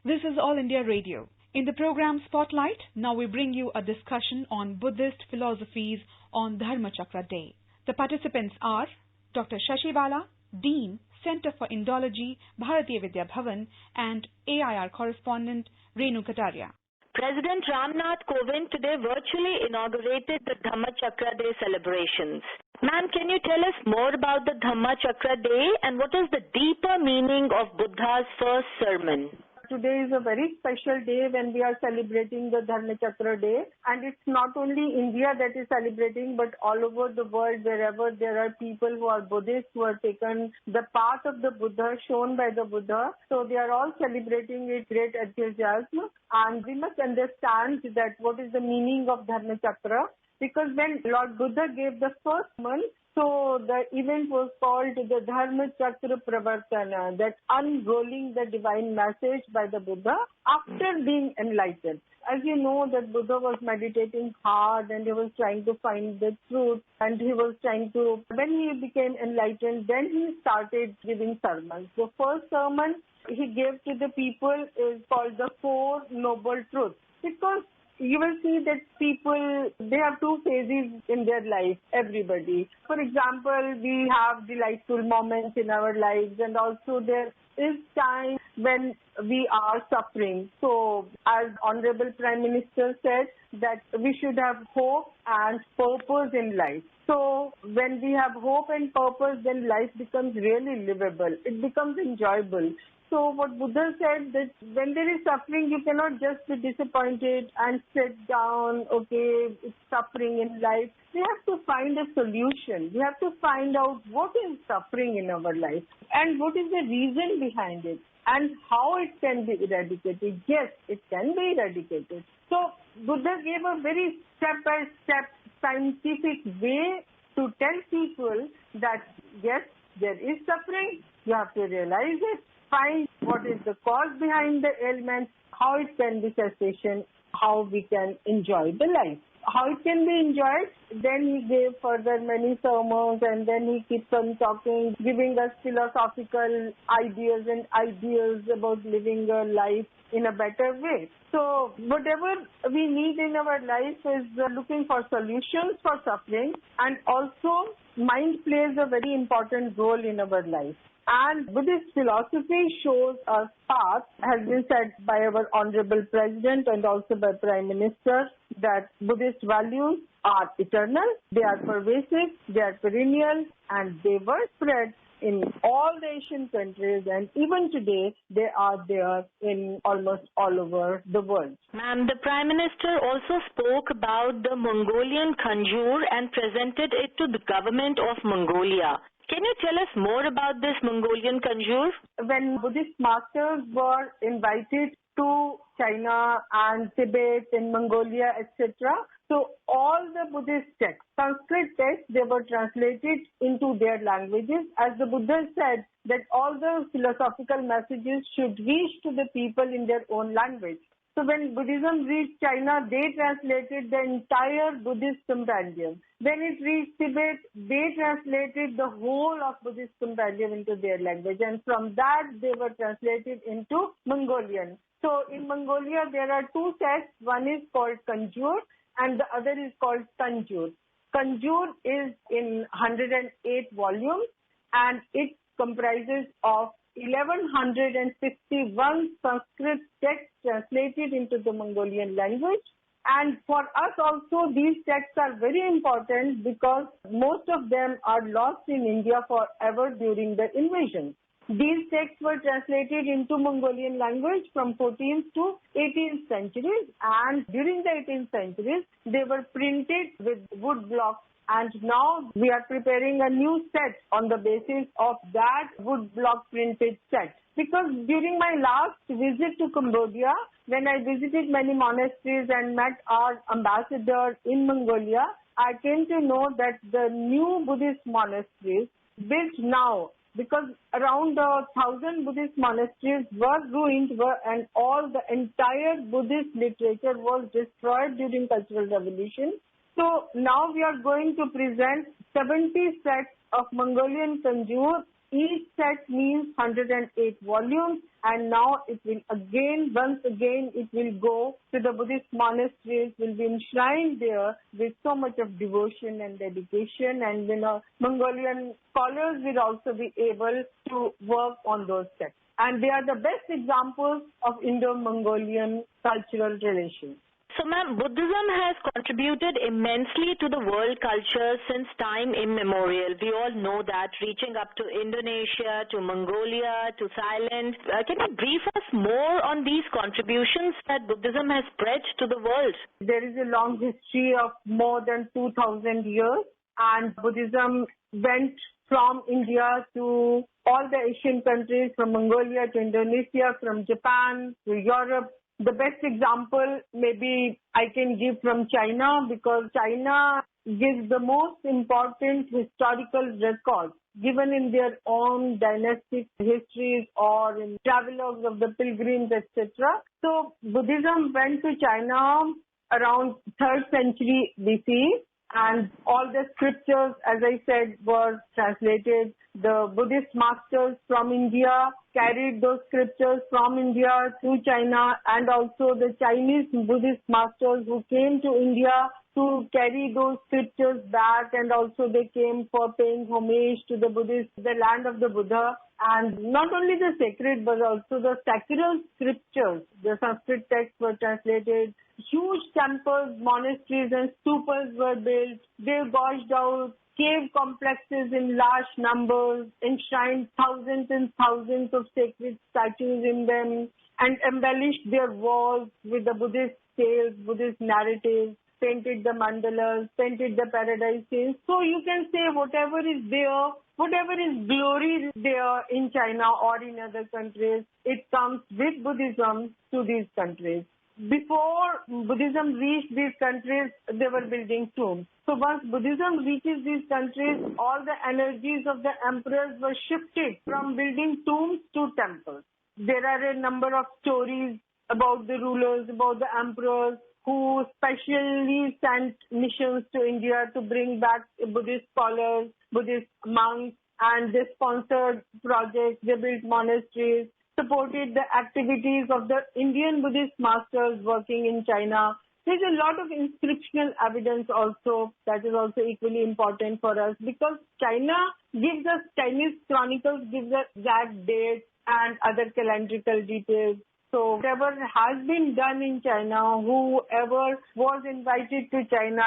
This is All India Radio. In the program Spotlight, now we bring you a discussion on Buddhist philosophies on Dharma Chakra Day. The participants are Dr. Shashibala, Dean, Center for Indology, Bharatiya Vidya Bhavan, and AIR correspondent Renu Kataria. President Ramnath Kovind today virtually inaugurated the Dharma Chakra Day celebrations. Ma'am, can you tell us more about the Dharma Chakra Day and what is the deeper meaning of Buddha's first sermon? Today is a very special day when we are celebrating the Dharma Chakra Day, and it's not only India that is celebrating, but all over the world, wherever there are people who are Buddhists who have taken the path of the Buddha shown by the Buddha. So they are all celebrating with great enthusiasm, and we must understand that what is the meaning of Dharma Chakra, because when Lord Buddha gave the first sermon, so the event was called the Dharma Chakra Pravartana, that unrolling the divine message by the Buddha after being enlightened. As you know, that Buddha was meditating hard and he was trying to find the truth, and he was trying to, when he became enlightened, then he started giving sermons. The first sermon he gave to the people is called the Four Noble Truths, because you will see that people, they have two phases in their life, everybody. For example, we have delightful moments in our lives, and also there is time when we are suffering. So, as Honorable Prime Minister said, that we should have hope and purpose in life. So, when we have hope and purpose, then life becomes really livable. It becomes enjoyable. So what Buddha said, that when there is suffering, you cannot just be disappointed and sit down, okay, it's suffering in life. We have to find a solution. We have to find out what is suffering in our life and what is the reason behind it and how it can be eradicated. Yes, it can be eradicated. So Buddha gave a very step-by-step scientific way to tell people that yes, there is suffering. You have to realize it. Find what is the cause behind the ailment, how it can be cessation, how we can enjoy the life. How it can be enjoyed, then he gave further many sermons, and then he keeps on talking, giving us philosophical ideas and ideas about living a life in a better way. So whatever we need in our life is looking for solutions for suffering, and also mind plays a very important role in our life. And Buddhist philosophy shows us path, has been said by our Honorable President and also by Prime Minister, that Buddhist values are eternal, they are pervasive, they are perennial, and they were spread in all the Asian countries, and even today they are there in almost all over the world. Ma'am, the Prime Minister also spoke about the Mongolian Conjurer and presented it to the government of Mongolia. Can you tell us more about this Mongolian Conjurer? When Buddhist masters were invited to China and Tibet and Mongolia, etc., so all the Buddhist texts, Sanskrit texts, they were translated into their languages. As the Buddha said, that all the philosophical messages should reach to the people in their own language. So when Buddhism reached China, they translated the entire Buddhist compendium. When it reached Tibet, they translated the whole of Buddhist compendium into their language. And from that, they were translated into Mongolian. So in Mongolia, there are two texts. One is called Conjurer and the other is called Tanjur. Conjurer is in 108 volumes, and it comprises of 1151 Sanskrit texts translated into the Mongolian language. And for us also, these texts are very important because most of them are lost in India forever during the invasion. These texts were translated into Mongolian language from 14th to 18th centuries, and during the 18th centuries, they were printed with wood blocks. And now we are preparing a new set on the basis of that wood block printed set. Because during my last visit to Cambodia, when I visited many monasteries and met our ambassador in Mongolia, I came to know that the new Buddhist monasteries built now, because around 1,000 Buddhist monasteries were ruined and all the entire Buddhist literature was destroyed during Cultural Revolution. So now we are going to present 70 sets of Mongolian Conjurer each set means 108 volumes, and now it will once again, it will go to the Buddhist monasteries, will be enshrined there with so much of devotion and dedication, and Mongolian scholars will also be able to work on those texts. And they are the best examples of Indo-Mongolian cultural relations. So, ma'am, Buddhism has contributed immensely to the world culture since time immemorial. We all know that, reaching up to Indonesia, to Mongolia, to Thailand. Can you brief us more on these contributions that Buddhism has spread to the world? There is a long history of more than 2,000 years, and Buddhism went from India to all the Asian countries, from Mongolia to Indonesia, from Japan to Europe. The best example maybe I can give from China, because China gives the most important historical records given in their own dynastic histories or in travelogues of the pilgrims, etc. So Buddhism went to China around 3rd century BC, and all the scriptures, as I said, were translated. The Buddhist masters from India carried those scriptures from India to China, and also the Chinese Buddhist masters who came to India to carry those scriptures back, and also they came for paying homage to the Buddhist, the land of the Buddha. And not only the sacred but also the sacral scriptures, the Sanskrit texts were translated. Huge temples, monasteries and stupas were built. They gushed out cave complexes in large numbers, enshrined thousands and thousands of sacred statues in them, and embellished their walls with the Buddhist tales, Buddhist narratives, painted the mandalas, painted the paradise scenes. So you can say whatever is there, whatever is glory there in China or in other countries, it comes with Buddhism to these countries. Before Buddhism reached these countries, they were building tombs. So once Buddhism reaches these countries, all the energies of the emperors were shifted from building tombs to temples. There are a number of stories about the rulers, about the emperors, who specially sent missions to India to bring back Buddhist scholars, Buddhist monks, and they sponsored projects, they built monasteries, supported the activities of the Indian Buddhist masters working in China. There's a lot of inscriptional evidence also that is also equally important for us, because Chinese chronicles gives us exact dates and other calendrical details. So whatever has been done in China, whoever was invited to China,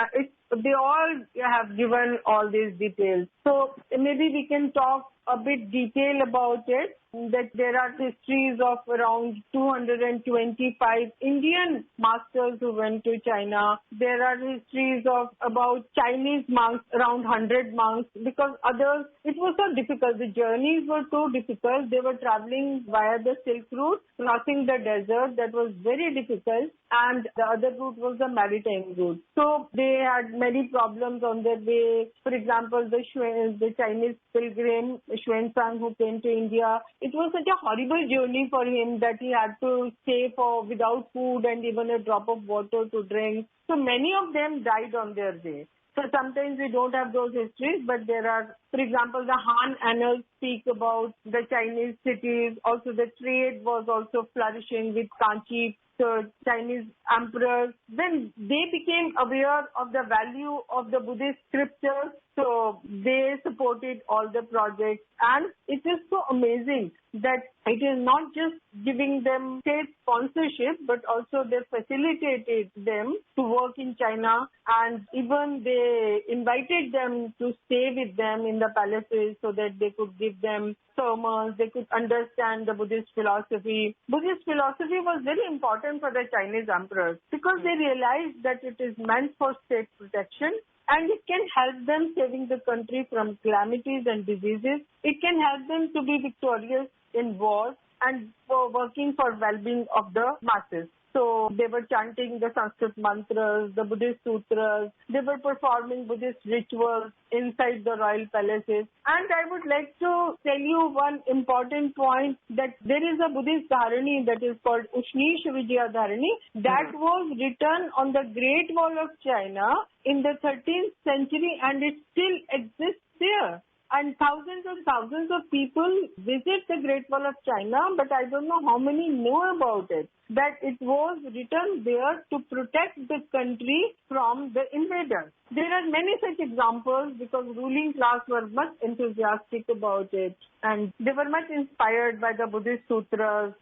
they all have given all these details. So maybe we can talk a bit detail about it, that there are histories of around 225 Indian masters who went to China. There are histories of about Chinese monks, around 100 monks, because others, it was so difficult. The journeys were so difficult. They were traveling via the Silk Route, crossing the desert. That was very difficult. And the other route was the maritime route. So they had many problems on their way. For example, the Chinese pilgrim, Xuanzang, who came to India, it was such a horrible journey for him that he had to stay without food and even a drop of water to drink. So many of them died on their way. So sometimes we don't have those histories, but there are, for example, the Han Annals speak about the Chinese cities. Also the trade was also flourishing with Kanchi. So Chinese emperors, then they became aware of the value of the Buddhist scriptures. So they supported all the projects, and it is so amazing that it is not just giving them state sponsorship, but also they facilitated them to work in China, and even they invited them to stay with them in the palaces so that they could give them sermons, they could understand the Buddhist philosophy. Buddhist philosophy was very important for the Chinese emperors because they realized that it is meant for state protection, and it can help them saving the country from calamities and diseases. It can help them to be victorious in wars and for working for well-being of the masses. So they were chanting the Sanskrit mantras, the Buddhist sutras. They were performing Buddhist rituals inside the royal palaces. And I would like to tell you one important point, that there is a Buddhist dharani that is called Ushnish Vijaya Dharani that was written on the Great Wall of China in the 13th century, and it still exists there. And thousands of people visit the Great Wall of China, but I don't know how many know about it. That it was written there to protect the country from the invaders. There are many such examples because ruling class were much enthusiastic about it, and they were much inspired by the Buddhist sutras,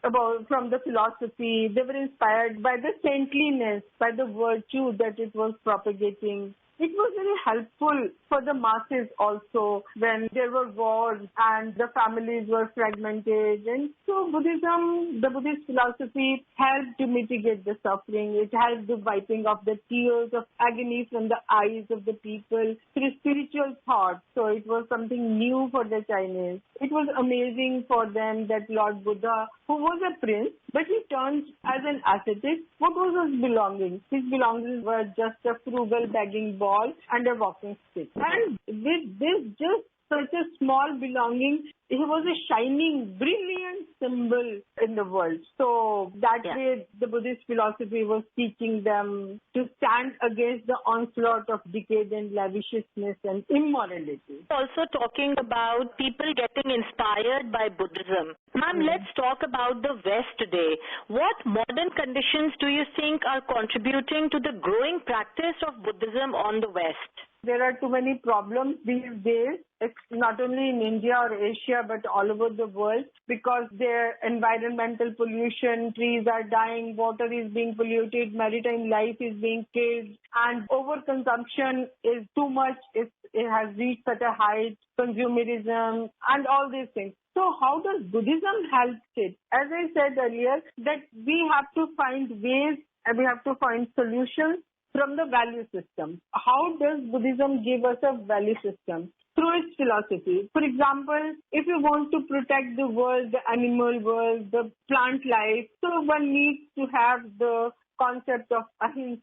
from the philosophy. They were inspired by the saintliness, by the virtue that it was propagating. It was very helpful for the masses also when there were wars and the families were fragmented. And so Buddhism, the Buddhist philosophy helped to mitigate the suffering. It helped the wiping of the tears of agony from the eyes of the people through spiritual thought. So it was something new for the Chinese. It was amazing for them that Lord Buddha, who was a prince, but he turned as an ascetic. What was his belongings? His belongings were just a frugal begging ball and a walking stick. And with this just such a small belonging, he was a shining, brilliant symbol in the world. So that way the Buddhist philosophy was teaching them to stand against the onslaught of decadent lavishness and immorality. Also talking about people getting inspired by Buddhism. Ma'am, let's talk about the West today. What modern conditions do you think are contributing to the growing practice of Buddhism on the West? There are too many problems these days. It's not only in India or Asia, but all over the world because their environmental pollution, trees are dying, water is being polluted, maritime life is being killed, and overconsumption is too much. It has reached such a height, consumerism, and all these things. So how does Buddhism help it? As I said earlier, that we have to find ways and we have to find solutions from the value system. How does Buddhism give us a value system? Through its philosophy. For example, if you want to protect the world, the animal world, the plant life, so one needs to have the concept of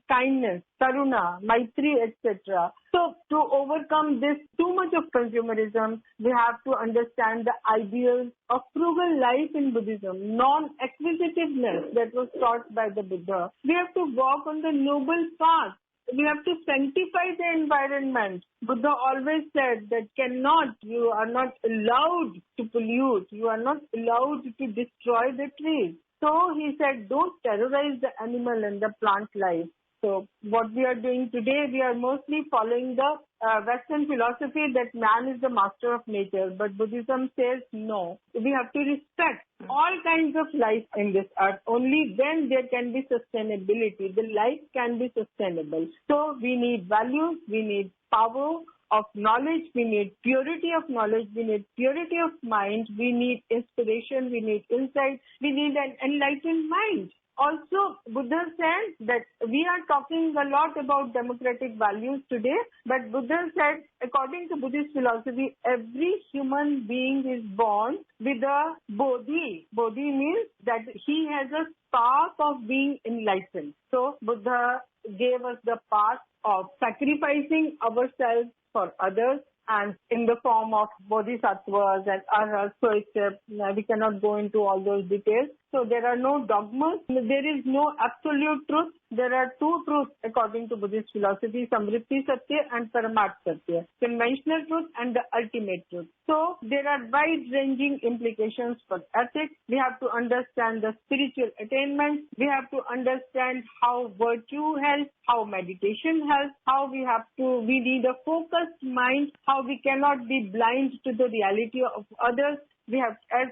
kindness, karuna, maitri, etc. So to overcome this too much of consumerism, we have to understand the ideals of frugal life in Buddhism, non-acquisitiveness that was taught by the Buddha. We have to walk on the noble path. We have to sanctify the environment. Buddha always said that you are not allowed to pollute. You are not allowed to destroy the trees. So he said, don't terrorize the animal and the plant life. So what we are doing today, we are mostly following the Western philosophy that man is the master of nature. But Buddhism says no. We have to respect all kinds of life in this earth. Only then there can be sustainability. The life can be sustainable. So we need values, we need power of knowledge, we need purity of knowledge, we need purity of mind, we need inspiration, we need insight, we need an enlightened mind. Also, Buddha said that we are talking a lot about democratic values today, but Buddha said, according to Buddhist philosophy, every human being is born with a bodhi. Bodhi means that he has a spark of being enlightened. So, Buddha gave us the path of sacrificing ourselves for others, and in the form of bodhisattvas and arhats. So we cannot go into all those details. So there are no dogmas. There is no absolute truth. There are two truths according to Buddhist philosophy, Samritti Satya and Paramat Satya, conventional truth and the ultimate truth. So there are wide-ranging implications for ethics. We have to understand the spiritual attainment. We have to understand how virtue helps, how meditation helps, how we need a focused mind, how we cannot be blind to the reality of others. We have, as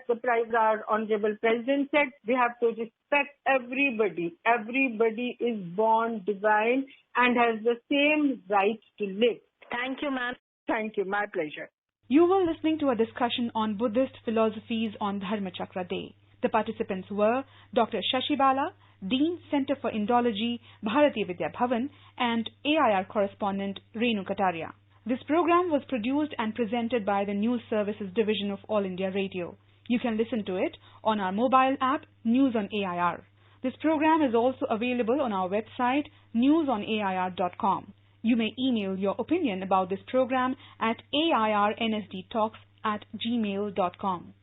our Honorable President said, we have to respect everybody. Everybody is born divine and has the same right to live. Thank you, ma'am. Thank you. My pleasure. You were listening to a discussion on Buddhist philosophies on Dharma Chakra Day. The participants were Dr. Shashi Bala, Dean, Center for Indology, Bharatiya Vidya Bhavan, and AIR correspondent Renu Kataria. This program was produced and presented by the News Services Division of All India Radio. You can listen to it on our mobile app, News on AIR. This program is also available on our website, newsonair.com. You may email your opinion about this program at airnsdtalks@gmail.com.